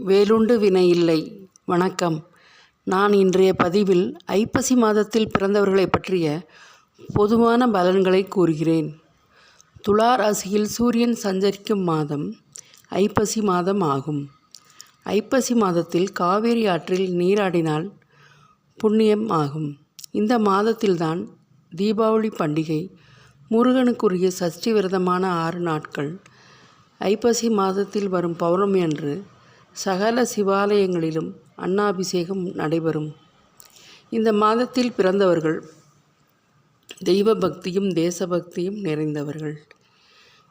வேலுண்டு வினையில்லை. வணக்கம். நான் இன்றைய பதிவில் ஐப்பசி மாதத்தில் பிறந்தவர்களை பற்றிய பொதுவான பலன்களை கூறுகிறேன். துலா ராசியில் சூரியன் சஞ்சரிக்கும் மாதம் ஐப்பசி மாதம் ஆகும். ஐப்பசி மாதத்தில் காவேரி ஆற்றில் நீராடினால் புண்ணியம் ஆகும். இந்த மாதத்தில்தான் தீபாவளி பண்டிகை, முருகனுக்குரிய சஷ்டி விரதமான 6 நாட்கள், ஐப்பசி மாதத்தில் வரும் பௌர்ணமி அன்று சகல சிவாலயங்களிலும் அன்னாபிஷேகம் நடைபெறும். இந்த மாதத்தில் பிறந்தவர்கள் தெய்வ பக்தியும் தேசபக்தியும் நிறைந்தவர்கள்.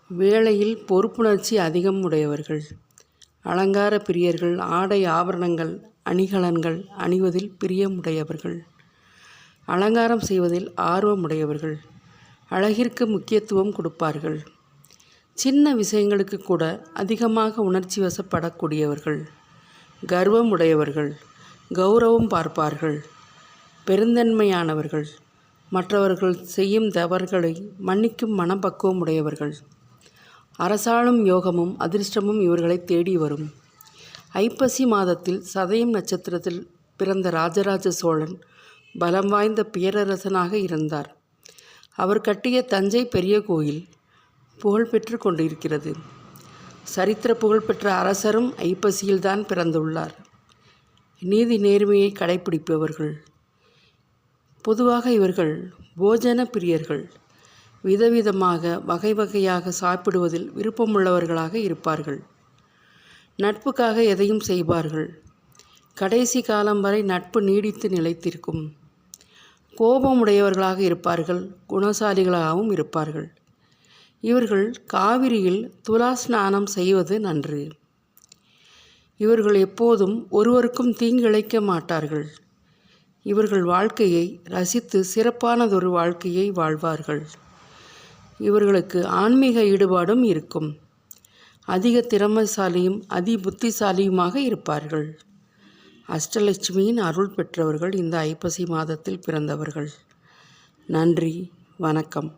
வேளையில் பொறுப்புணர்ச்சி அதிகம் உடையவர்கள். அலங்கார பிரியர்கள். ஆடை ஆபரணங்கள் அணிகலன்கள் அணிவதில் பிரியமுடையவர்கள். அலங்காரம் செய்வதில் ஆர்வமுடையவர்கள். அழகிற்கு முக்கியத்துவம் கொடுப்பார்கள். சின்ன விஷயங்களுக்கு கூட அதிகமாக உணர்ச்சி வசப்படக்கூடியவர்கள். கர்வம் உடையவர்கள். கௌரவம் பார்ப்பார்கள். பெருந்தன்மையானவர்கள். மற்றவர்கள் செய்யும் தவறுகளை மன்னிக்கும் மனப்பக்குவம் உடையவர்கள். அரசாளும் யோகமும் அதிர்ஷ்டமும் இவர்களை தேடி வரும். ஐப்பசி மாதத்தில் சதயம் நட்சத்திரத்தில் பிறந்த ராஜராஜ சோழன் பலம் வாய்ந்த பேரரசனாக இருந்தார். அவர் கட்டிய தஞ்சை பெரிய கோயில் புகழ்பெற்று கொண்டிருக்கிறது. சரித்திர புகழ்பெற்ற அரசரும் ஐப்பசியில்தான் பிறந்துள்ளார். நீதி நேர்மையை கடைப்பிடிப்பவர்கள். பொதுவாக இவர்கள் போஜன பிரியர்கள். விதவிதமாக வகை வகையாக சாப்பிடுவதில் விருப்பமுள்ளவர்களாக இருப்பார்கள். நட்புக்காக எதையும் செய்வார்கள். கடைசி காலம் வரை நட்பு நீடித்து நிலைத்திருக்கும். கோபமுடையவர்களாக இருப்பார்கள். குணசாலிகளாகவும் இருப்பார்கள். இவர்கள் காவிரியில் துலா ஸ்நானம் செய்வது நன்று. இவர்கள் எப்போதும் ஒருவருக்கும் தீங்கிழைக்க மாட்டார்கள். இவர்கள் வாழ்க்கையை ரசித்து சிறப்பானதொரு வாழ்க்கையை வாழ்வார்கள். இவர்களுக்கு ஆன்மீக ஈடுபாடும் இருக்கும். அதிக திறமைசாலியும் அதி புத்திசாலியுமாக இருப்பார்கள். அஷ்டலட்சுமியின் அருள் பெற்றவர்கள் இந்த ஐப்பசி மாதத்தில் பிறந்தவர்கள். நன்றி. வணக்கம்.